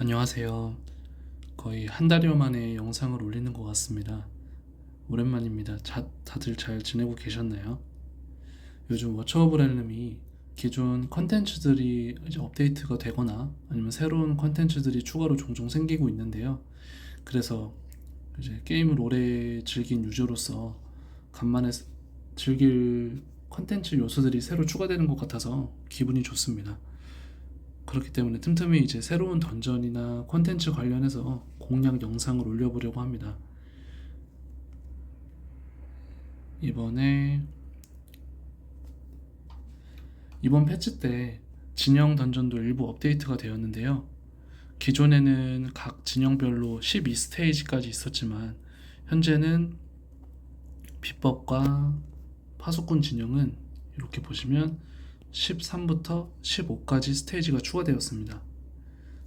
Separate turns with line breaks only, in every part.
안녕하세요. 거의 한 달여 만에 영상을 올리는 것 같습니다. 오랜만입니다. 다들 잘 지내고 계셨나요? 요즘 워처 오브 렐름이 기존 컨텐츠들이 이제 업데이트가 되거나 아니면 새로운 컨텐츠들이 추가로 종종 생기고 있는데요. 그래서 이제 게임을 오래 즐긴 유저로서 간만에 즐길 컨텐츠 요소들이 새로 추가되는 것 같아서 기분이 좋습니다. 그렇기 때문에 틈틈이 이제 새로운 던전이나 콘텐츠 관련해서 공략 영상을 올려보려고 합니다. 이번에 이번 패치 때 진영 던전도 일부 업데이트가 되었는데요. 기존에는 각 진영별로 12스테이지까지 있었지만 현재는 비법과 파수꾼 진영은 이렇게 보시면 13부터 15까지 스테이지가 추가되었습니다.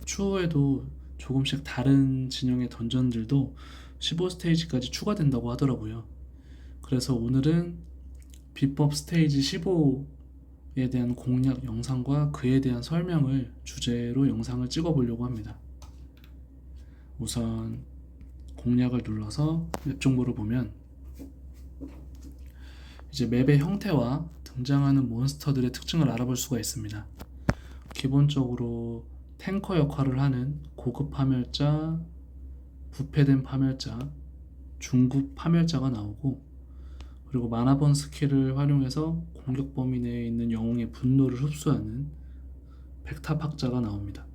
추후에도 조금씩 다른 진영의 던전들도 15스테이지까지 추가된다고 하더라고요. 그래서 오늘은 비법 스테이지 15에 대한 공략 영상과 그에 대한 설명을 주제로 영상을 찍어 보려고 합니다. 우선 공략을 눌러서 맵 정보를 보면 이제 맵의 형태와 등장하는 몬스터들의 특징을 알아볼 수가 있습니다. 기본적으로 탱커 역할을 하는 고급 파멸자, 부패된 파멸자, 중급 파멸자가 나오고, 그리고 마나번 스킬을 활용해서 공격 범위 내에 있는 영웅의 분노를 흡수하는 백탑학자가 나옵니다.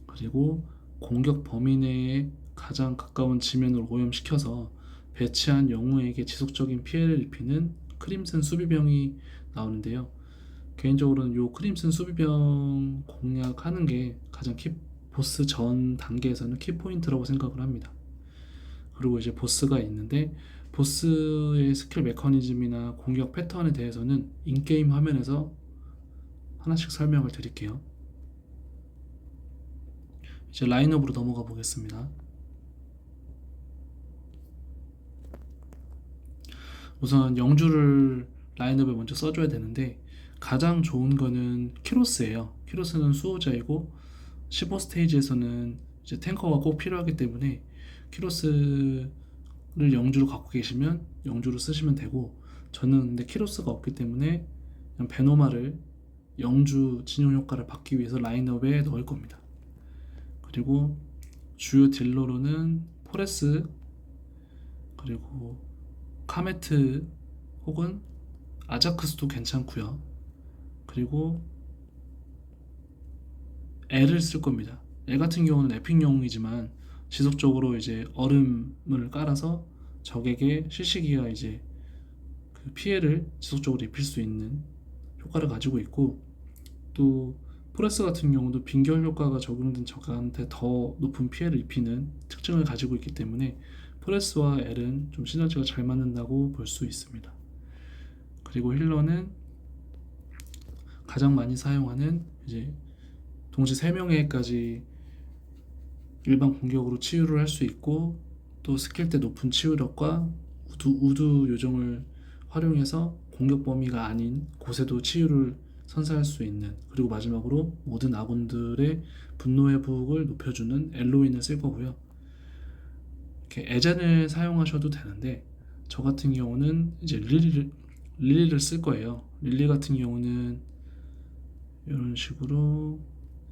그리고 공격 범위 내에 가장 가까운 지면을 오염시켜서 배치한 영웅에게 지속적인 피해를 입히는 크림슨 수비병이 나오는데요. 개인적으로는 요 크림슨 수비병 공략하는 게 가장 보스 전 단계에서는 키포인트라고 생각을 합니다. 그리고 이제 보스가 있는데, 보스의 스킬 메커니즘이나 공격 패턴에 대해서는 인게임 화면에서 하나씩 설명을 드릴게요. 이제 라인업으로 넘어가 보겠습니다. 우선 영주를 라인업에 먼저 써줘야 되는데, 가장 좋은 거는 키로스예요. 키로스는 수호자이고 15스테이지에서는 이제 탱커가 꼭 필요하기 때문에 키로스를 영주로 갖고 계시면 영주로 쓰시면 되고, 저는 근데 키로스가 없기 때문에 그냥 베노마를 영주 진용 효과를 받기 위해서 라인업에 넣을 겁니다. 그리고 주요 딜러로는 포레스, 그리고 카메트 혹은 아자크스도 괜찮고요. 그리고 애를 쓸 겁니다. 애 같은 경우는 에픽 영웅이지만 지속적으로 이제 얼음을 깔아서 적에게 실시기가 이제 그 피해를 지속적으로 입힐 수 있는 효과를 가지고 있고, 또 포레스 같은 경우도 빙결 효과가 적용된 적한테 더 높은 피해를 입히는 특징을 가지고 있기 때문에 포레스와 엘은 좀 시너지가 잘 맞는다고 볼 수 있습니다. 그리고 힐러는 가장 많이 사용하는 이제 동시 3명에까지 일반 공격으로 치유를 할 수 있고, 또 스킬 때 높은 치유력과 우드 요정을 활용해서 공격 범위가 아닌 곳에도 치유를 선사할 수 있는, 그리고 마지막으로 모든 아군들의 분노 회복을 높여주는 엘로윈을 쓸 거고요. 이렇게 에젠을 사용하셔도 되는데, 저 같은 경우는 이제 릴리를 쓸 거예요. 릴리 같은 경우는 이런 식으로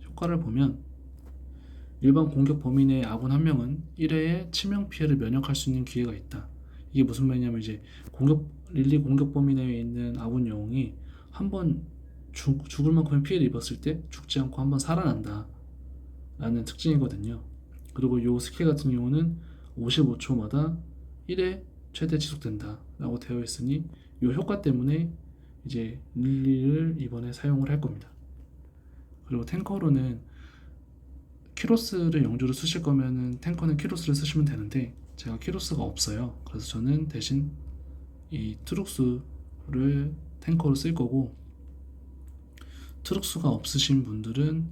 효과를 보면 일반 공격 범위 내 아군 한 명은 1회의 치명 피해를 면역할 수 있는 기회가 있다. 이게 무슨 말이냐면 이제 릴리 공격 범위 내에 있는 아군 영웅이 한번 죽을 만큼의 피해를 입었을 때 죽지 않고 한번 살아난다 라는 특징이거든요. 그리고 이 스킬 같은 경우는 55초마다 1회 최대 지속된다 라고 되어 있으니 이 효과 때문에 이제 릴리를 이번에 사용을 할 겁니다. 그리고 탱커로는 키로스를 영주로 쓰실 거면은 탱커는 키로스를 쓰시면 되는데, 제가 키로스가 없어요. 그래서 저는 대신 이 트룩스를 탱커로 쓸 거고, 트룩스가 없으신 분들은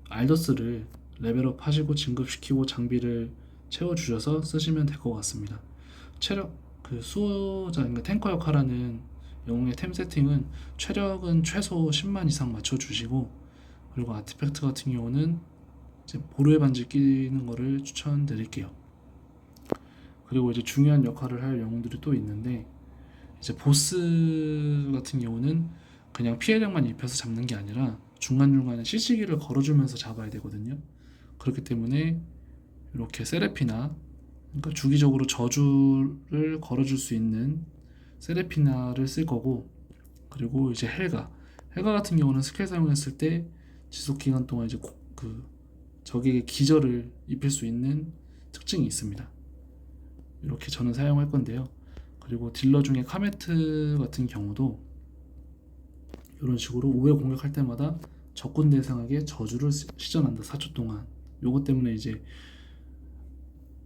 알더스를 레벨업 하시고 진급시키고 장비를 채워주셔서 쓰시면 될 것 같습니다. 체력, 그 수호자, 그러니까 탱커 역할하는 영웅의 템 세팅은 체력은 최소 10만 이상 맞춰주시고, 그리고 아티팩트 같은 경우는 이제 보루의 반지 끼는 거를 추천드릴게요. 그리고 이제 중요한 역할을 할 영웅들이 또 있는데, 이제 보스 같은 경우는 그냥 피해량만 입혀서 잡는 게 아니라 중간중간에 CC기를 걸어주면서 잡아야 되거든요. 그렇기 때문에 이렇게 세레피나, 그러니까 주기적으로 저주를 걸어줄 수 있는 세레피나를 쓸 거고, 그리고 이제 헬가 같은 경우는 스킬 사용했을 때 지속 기간 동안 이제 그 적에게 기절을 입힐 수 있는 특징이 있습니다. 이렇게 저는 사용할 건데요. 그리고 딜러 중에 카메트 같은 경우도 이런 식으로 5회 공격할 때마다 적군 대상에게 저주를 시전한다, 4초 동안. 요것 때문에 이제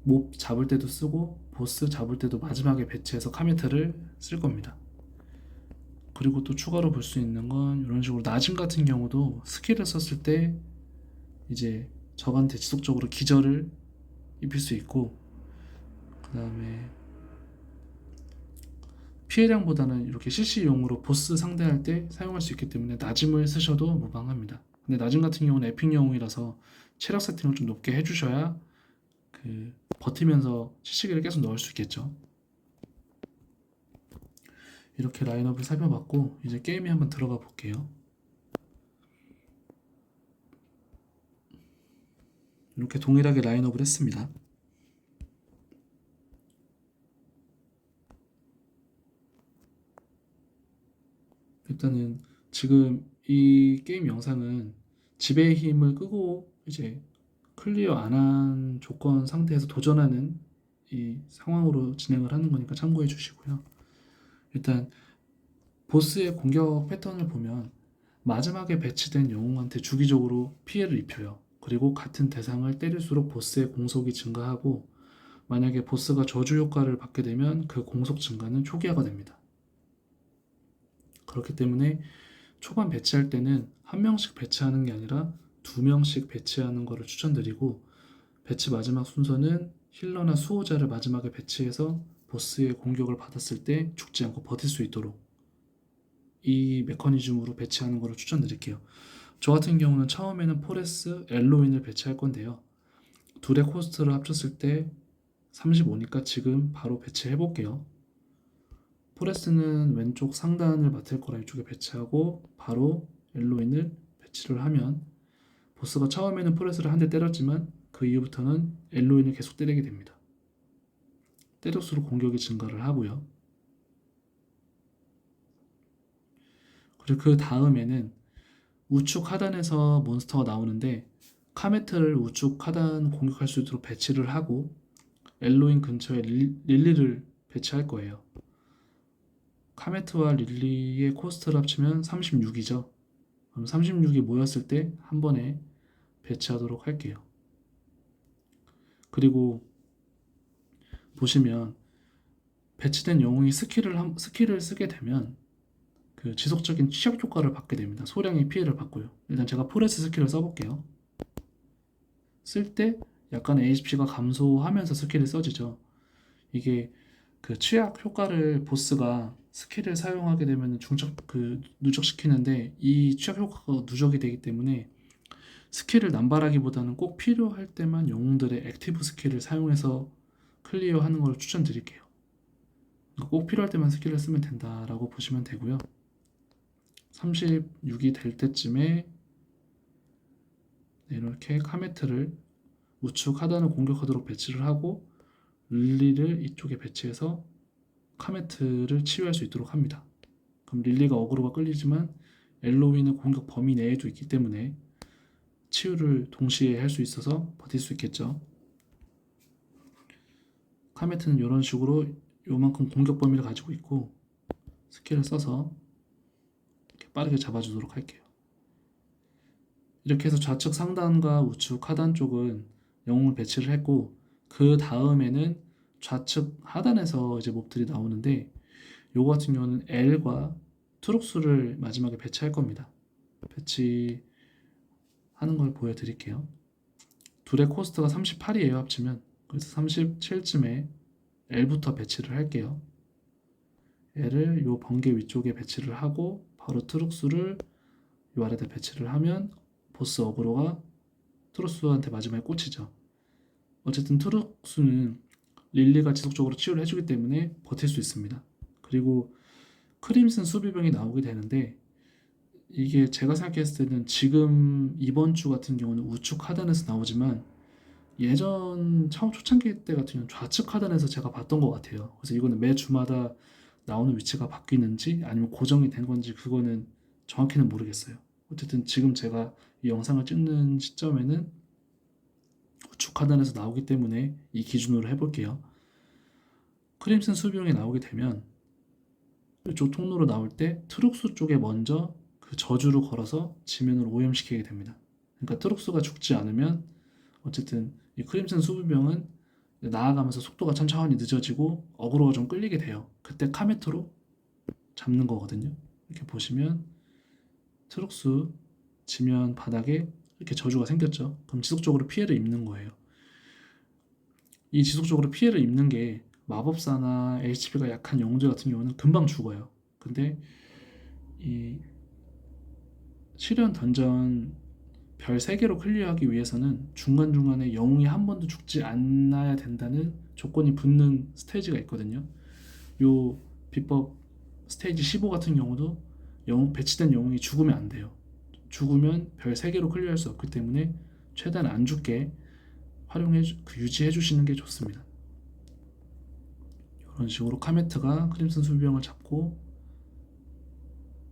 몹 잡을 때도 쓰고 보스 잡을 때도 마지막에 배치해서 카메트를 쓸 겁니다. 그리고 또 추가로 볼 수 있는 건 이런 식으로 나짐 같은 경우도 스킬을 썼을 때 이제 적한테 지속적으로 기절을 입힐 수 있고, 그 다음에 피해량보다는 이렇게 CC용으로 보스 상대할 때 사용할 수 있기 때문에 나짐을 쓰셔도 무방합니다. 근데 나짐 같은 경우는 에픽 영웅이라서 체력 세팅을 좀 높게 해주셔야 그 버티면서 CC기를 계속 넣을 수 있겠죠. 이렇게 라인업을 살펴봤고, 이제 게임에 한번 들어가 볼게요. 이렇게 동일하게 라인업을 했습니다. 일단은 지금 이 게임 영상은 지배의 힘을 끄고 이제 클리어 안 한 조건 상태에서 도전하는 이 상황으로 진행을 하는 거니까 참고해 주시고요. 일단 보스의 공격 패턴을 보면 마지막에 배치된 영웅한테 주기적으로 피해를 입혀요. 그리고 같은 대상을 때릴수록 보스의 공속이 증가하고, 만약에 보스가 저주 효과를 받게 되면 그 공속 증가는 초기화가 됩니다. 그렇기 때문에 초반 배치할 때는 한 명씩 배치하는 게 아니라 두 명씩 배치하는 것을 추천드리고, 배치 마지막 순서는 힐러나 수호자를 마지막에 배치해서 보스의 공격을 받았을 때 죽지 않고 버틸 수 있도록 이 메커니즘으로 배치하는 것을 추천드릴게요. 저 같은 경우는 처음에는 포레스, 엘로윈을 배치할 건데요. 둘의 코스트를 합쳤을 때 35니까 지금 바로 배치해 볼게요. 포레스는 왼쪽 상단을 맡을 거라 이쪽에 배치하고 바로 엘로윈을 배치를 하면, 보스가 처음에는 포레스를 한 대 때렸지만 그 이후부터는 엘로윈을 계속 때리게 됩니다. 때릴수록 공격이 증가를 하고요. 그리고 그 다음에는 우측 하단에서 몬스터가 나오는데, 카메트를 우측 하단 공격할 수 있도록 배치를 하고 엘로인 근처에 릴리를 배치할 거예요. 카메트와 릴리의 코스트를 합치면 36이죠. 그럼 36이 모였을 때 한 번에 배치하도록 할게요. 그리고 보시면 배치된 영웅이 스킬을 쓰게 되면 그 지속적인 취약 효과를 받게 됩니다. 소량의 피해를 받고요. 일단 제가 포레스 스킬을 써볼게요. 쓸 때 약간 HP가 감소하면서 스킬이 써지죠. 이게 그 취약 효과를 보스가 스킬을 사용하게 되면 누적시키는데, 이 취약 효과가 누적이 되기 때문에 스킬을 남발하기보다는 꼭 필요할 때만 영웅들의 액티브 스킬을 사용해서 클리어하는 걸 추천드릴게요. 꼭 필요할 때만 스킬을 쓰면 된다라고 보시면 되고요. 36이 될 때쯤에 이렇게 카메트를 우측 하단을 공격하도록 배치를 하고 릴리를 이쪽에 배치해서 카메트를 치유할 수 있도록 합니다. 그럼 릴리가 어그로가 끌리지만 엘로윈은 공격 범위 내에도 있기 때문에 치유를 동시에 할 수 있어서 버틸 수 있겠죠. 카메트는 이런 식으로 요만큼 공격 범위를 가지고 있고, 스킬을 써서 이렇게 빠르게 잡아주도록 할게요. 이렇게 해서 좌측 상단과 우측 하단 쪽은 영웅을 배치를 했고, 그 다음에는 좌측 하단에서 이제 몹들이 나오는데, 요거 같은 경우는 L과 트룩스를 마지막에 배치할 겁니다. 배치하는 걸 보여드릴게요. 둘의 코스트가 38이에요, 합치면. 그래서 37쯤에 L부터 배치를 할게요. L을 요 번개 위쪽에 배치를 하고 바로 트룩스를 요 아래다 배치를 하면 보스 어그로가 트루스한테 마지막에 꽂히죠. 어쨌든 트루스는 릴리가 지속적으로 치유를 해주기 때문에 버틸 수 있습니다. 그리고 크림슨 수비병이 나오게 되는데 이게 제가 생각했을 때는 지금 이번 주 같은 경우는 우측 하단에서 나오지만 예전 처음 초창기 때 같은 경우는 좌측 하단에서 제가 봤던 것 같아요. 그래서 이거는 매 주마다 나오는 위치가 바뀌는지 아니면 고정이 된 건지 그거는 정확히는 모르겠어요. 어쨌든 지금 제가 이 영상을 찍는 시점에는 우측 하단에서 나오기 때문에 이 기준으로 해볼게요. 크림슨 수비용이 나오게 되면 이쪽 통로로 나올 때 트룩스 쪽에 먼저 그 저주를 걸어서 지면을 오염시키게 됩니다. 그러니까 트룩스가 죽지 않으면 어쨌든 이 크림슨 수비병은 나아가면서 속도가 천천히 늦어지고 어그로가 좀 끌리게 돼요. 그때 카메트로 잡는 거거든요. 이렇게 보시면 트룩스 지면 바닥에 이렇게 저주가 생겼죠. 그럼 지속적으로 피해를 입는 거예요. 이 지속적으로 피해를 입는 게 마법사나 HP가 약한 영웅들 같은 경우는 금방 죽어요. 근데 이 실현 던전 별 3개로 클리어하기 위해서는 중간중간에 영웅이 한 번도 죽지 않아야 된다는 조건이 붙는 스테이지가 있거든요. 요 비법 스테이지 15 같은 경우도 배치된 영웅이 죽으면 안 돼요. 죽으면 별 3개로 클리어할 수 없기 때문에 최대한 안 죽게 유지해 주시는 게 좋습니다. 이런 식으로 카메트가 크림슨 수비병을 잡고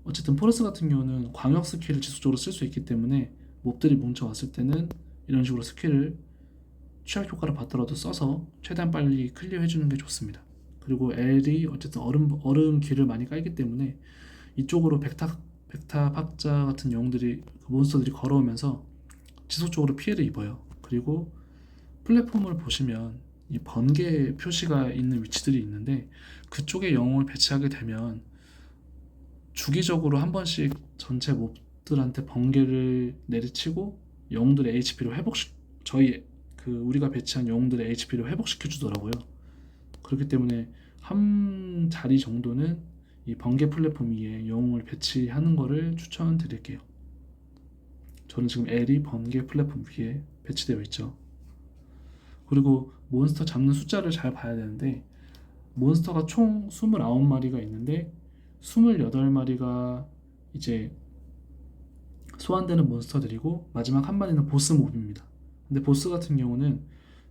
어쨌든 포레스 같은 경우는 광역 스킬을 지속적으로 쓸 수 있기 때문에 몹들이 뭉쳐왔을 때는 이런 식으로 스킬을 취약 효과를 받더라도 써서 최대한 빨리 클리어 해주는 게 좋습니다. 그리고 L이 어쨌든 얼음 길을 많이 깔기 때문에 이쪽으로 벡타 박자 같은 영웅들이 그 몬스터들이 걸어오면서 지속적으로 피해를 입어요. 그리고 플랫폼을 보시면 이 번개 표시가 있는 위치들이 있는데 그쪽에 영웅을 배치하게 되면 주기적으로 한 번씩 전체 몹들한테 번개를 내리치고 영웅들의 HP를 우리가 배치한 영웅들의 HP를 회복시켜 주더라고요. 그렇기 때문에 한 자리 정도는 이 번개 플랫폼 위에 영웅을 배치하는 거를 추천드릴게요. 저는 지금 L이 번개 플랫폼 위에 배치되어 있죠. 그리고 몬스터 잡는 숫자를 잘 봐야 되는데 몬스터가 총 29마리가 있는데 28마리가 이제 소환되는 몬스터들이고 마지막 한 마리는 보스 몹입니다. 근데 보스 같은 경우는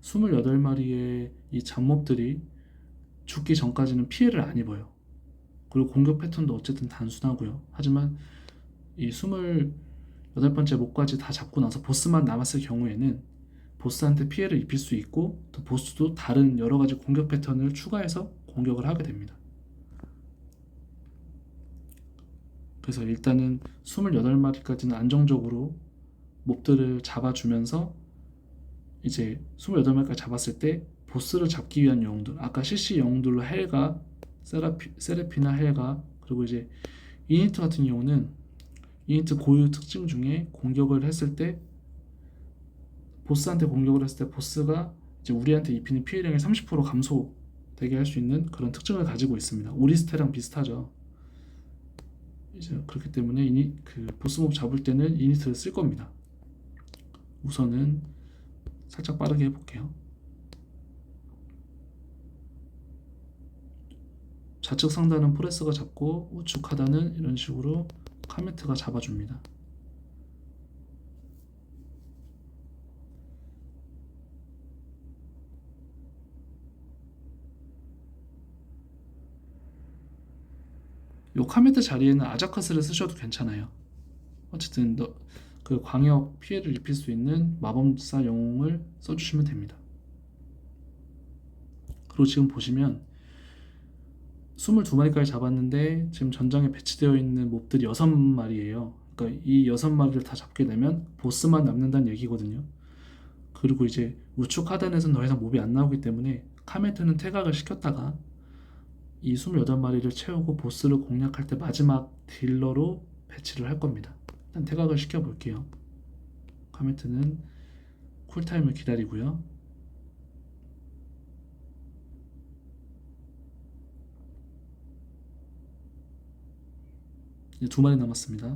28마리의 이 잡몹들이 죽기 전까지는 피해를 안 입어요. 그리고 공격 패턴도 어쨌든 단순하고요. 하지만 이 28번째 몹까지 다 잡고 나서 보스만 남았을 경우에는 보스한테 피해를 입힐 수 있고 또 보스도 다른 여러 가지 공격 패턴을 추가해서 공격을 하게 됩니다. 그래서 일단은 28마리까지는 안정적으로 몹들을 잡아주면서 이제 28마리까지 잡았을 때 보스를 잡기 위한 영웅들 아까 CC 영웅들로 헬가, 세레피나 헬가 그리고 이제 이니트 같은 경우는 이니트 고유 특징 중에 공격을 했을 때 보스한테 공격을 했을 때 보스가 이제 우리한테 입히는 피해량이 30% 감소되게 할 수 있는 그런 특징을 가지고 있습니다. 오리스테랑 비슷하죠. 이제 그렇기 때문에 보스몹 잡을 때는 이니트를 쓸 겁니다. 우선은 살짝 빠르게 해볼게요. 좌측 상단은 포레스가 잡고 우측 하단은 이런 식으로 카메트가 잡아줍니다. 요 카메트 자리에는 아자카스를 쓰셔도 괜찮아요. 어쨌든 그 광역 피해를 입힐 수 있는 마법사 영웅을 써주시면 됩니다. 그리고 지금 보시면 22마리까지 잡았는데 지금 전장에 배치되어 있는 몹들이 6마리예요. 그러니까 이 6마리를 다 잡게 되면 보스만 남는다는 얘기거든요. 그리고 이제 우측 하단에서는 더 이상 몹이 안 나오기 때문에 카메트는 퇴각을 시켰다가 이 28마리를 채우고 보스를 공략할 때 마지막 딜러로 배치를 할 겁니다. 일단 퇴각을 시켜 볼게요. 카메트는 쿨타임을 기다리고요. 이제 2마리 남았습니다.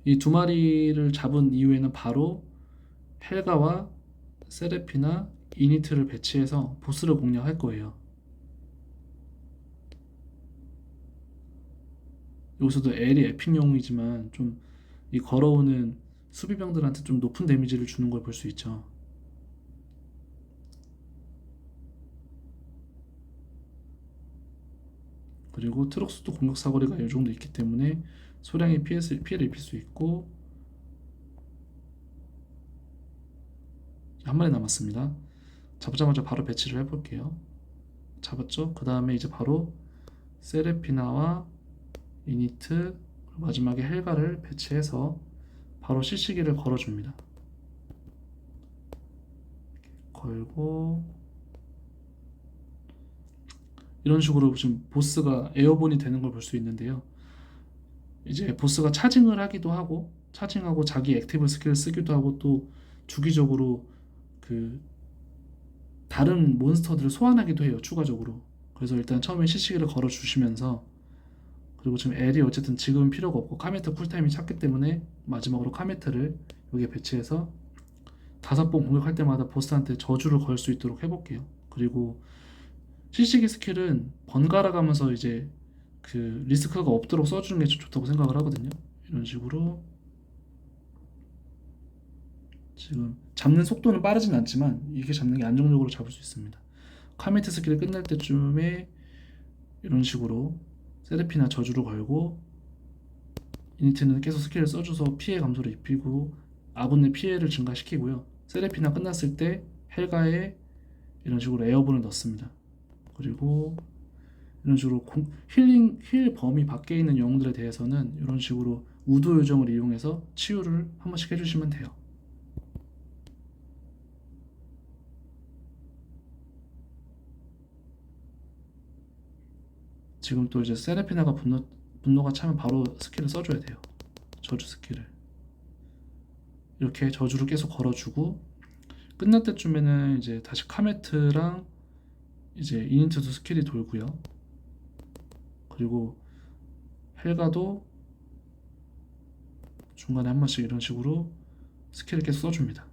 이 두 마리를 잡은 이후에는 바로 헬가와 세레피나 이니트를 배치해서 보스를 공략할 거예요. 여기서도 L이 에픽 영웅이지만 좀 이 걸어오는 수비병들한테 좀 높은 데미지를 주는 걸 볼 수 있죠. 그리고 트럭스도 공격 사거리가 이 정도 있기 때문에 소량의 피해를 입힐 수 있고. 한 마리 남았습니다. 잡자마자 바로 배치를 해볼게요. 잡았죠? 그 다음에 이제 바로 세레피나와 이니트, 마지막에 헬가를 배치해서 바로 CC기를 걸어줍니다. 걸고 이런 식으로 지금 보스가 에어본이 되는 걸 볼 수 있는데요. 이제 보스가 차징을 하기도 하고, 차징하고 자기 액티브 스킬을 쓰기도 하고, 또 주기적으로 그 다른 몬스터들을 소환하기도 해요, 추가적으로. 그래서 일단 처음에 CC기를 걸어 주시면서, 그리고 지금 L이 어쨌든 지금은 필요가 없고 카메트 쿨타임이 찼기 때문에 마지막으로 카메트를 여기에 배치해서 5번 공격할 때마다 보스한테 저주를 걸 수 있도록 해볼게요. 그리고 CC기 스킬은 번갈아 가면서 이제 그 리스크가 없도록 써주는 게 좀 좋다고 생각을 하거든요. 이런 식으로 지금 잡는 속도는 빠르진 않지만 이게 잡는 게 안정적으로 잡을 수 있습니다. 카메트 스킬을 끝날 때쯤에 이런 식으로 세레피나 저주를 걸고, 이니트는 계속 스킬을 써줘서 피해 감소를 입히고 아군의 피해를 증가시키고요. 세레피나 끝났을 때 헬가에 이런 식으로 에어본을 넣습니다. 그리고 이런 식으로 힐 범위 밖에 있는 영웅들에 대해서는 이런 식으로 우드 요정을 이용해서 치유를 한 번씩 해주시면 돼요. 지금 또 이제 세레피나가 분노가 차면 바로 스킬을 써줘야 돼요. 저주 스킬을. 이렇게 저주를 계속 걸어주고 끝날 때쯤에는 이제 다시 카메트랑 이제 이니트도 스킬이 돌고요. 그리고 헬가도 중간에 한 번씩 이런 식으로 스킬을 계속 써줍니다.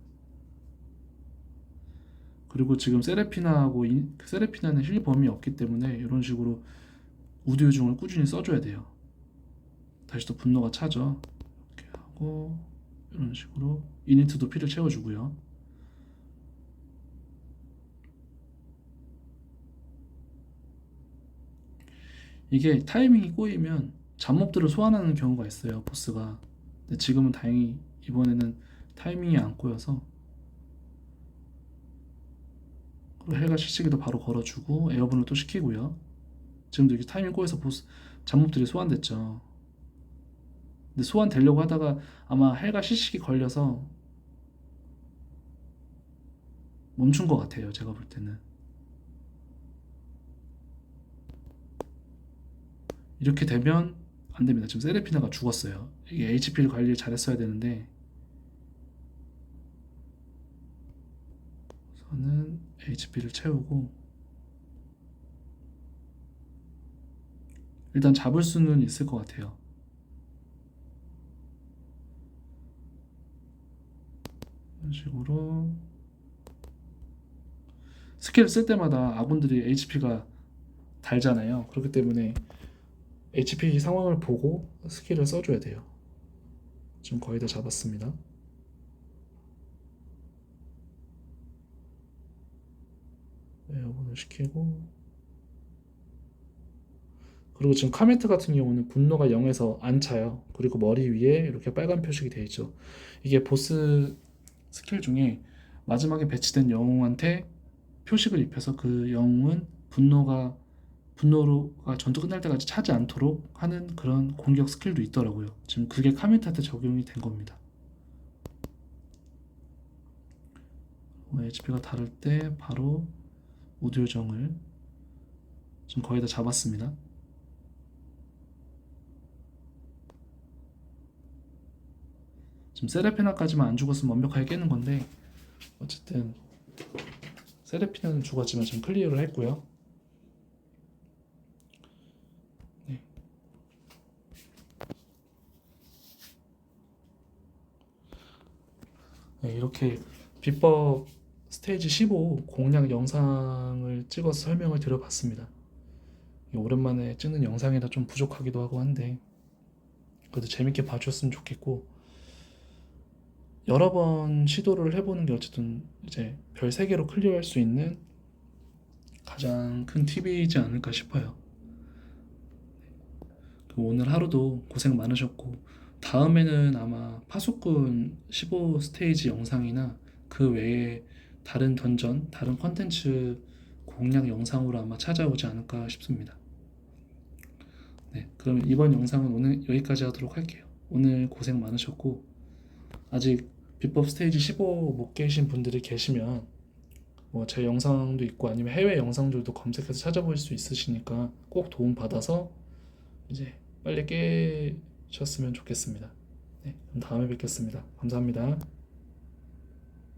그리고 지금 세레피나하고 세레피나는 힐 범위 없기 때문에 이런 식으로 우드 요정을 꾸준히 써줘야 돼요. 다시 또 분노가 차죠. 이렇게 하고 이런 식으로 이니트도 피를 채워주고요. 이게 타이밍이 꼬이면 잡몹들을 소환하는 경우가 있어요, 보스가. 근데 지금은 다행히 이번에는 타이밍이 안 꼬여서. 그리고 헬가 시치기도 바로 걸어주고 에어본을 또 시키고요. 지금도 이렇게 타이밍 꼬여서 보스 잡몹들이 소환됐죠. 근데 소환되려고 하다가 아마 헬가 시식이 걸려서 멈춘 것 같아요, 제가 볼 때는. 이렇게 되면 안 됩니다. 지금 세레피나가 죽었어요. 이게 HP를 관리를 잘했어야 되는데, 우선은 HP를 채우고 일단 잡을 수는 있을 것 같아요. 이런 식으로 스킬을 쓸 때마다 아군들이 HP가 달잖아요. 그렇기 때문에 HP 상황을 보고 스킬을 써줘야 돼요. 지금 거의 다 잡았습니다. 에어본을 시키고, 그리고 지금 카메트 같은 경우는 분노가 0에서 안 차요. 그리고 머리 위에 이렇게 빨간 표식이 되어 있죠. 이게 보스 스킬 중에 마지막에 배치된 영웅한테 표식을 입혀서 그 영웅은 분노가 전투 끝날 때까지 차지 않도록 하는 그런 공격 스킬도 있더라고요. 지금 그게 카메트한테 적용이 된 겁니다. HP가 다를 때 바로 우드 요정을 지금 거의 다 잡았습니다. 지금 세레피나까지만 안 죽었으면 완벽하게 깨는 건데, 어쨌든 세레피나는 죽었지만 지금 클리어를 했고요. 네. 네, 이렇게 비법 스테이지 15 공략 영상을 찍어서 설명을 드려봤습니다. 오랜만에 찍는 영상이라 좀 부족하기도 하고 한데 그래도 재밌게 봐주셨으면 좋겠고, 여러 번 시도를 해보는 게 어쨌든 이제 별 3개로 클리어할 수 있는 가장 큰 팁이지 않을까 싶어요. 오늘 하루도 고생 많으셨고, 다음에는 아마 파수꾼 15 스테이지 영상이나 그 외에 다른 던전, 다른 컨텐츠 공략 영상으로 아마 찾아오지 않을까 싶습니다. 네, 그럼 이번 영상은 오늘 여기까지 하도록 할게요. 오늘 고생 많으셨고, 아직 비법 스테이지 15 못 계신 분들이 계시면 뭐 제 영상도 있고 아니면 해외 영상들도 검색해서 찾아볼 수 있으시니까 꼭 도움 받아서 이제 빨리 깨셨으면 좋겠습니다. 네, 그럼 다음에 뵙겠습니다. 감사합니다.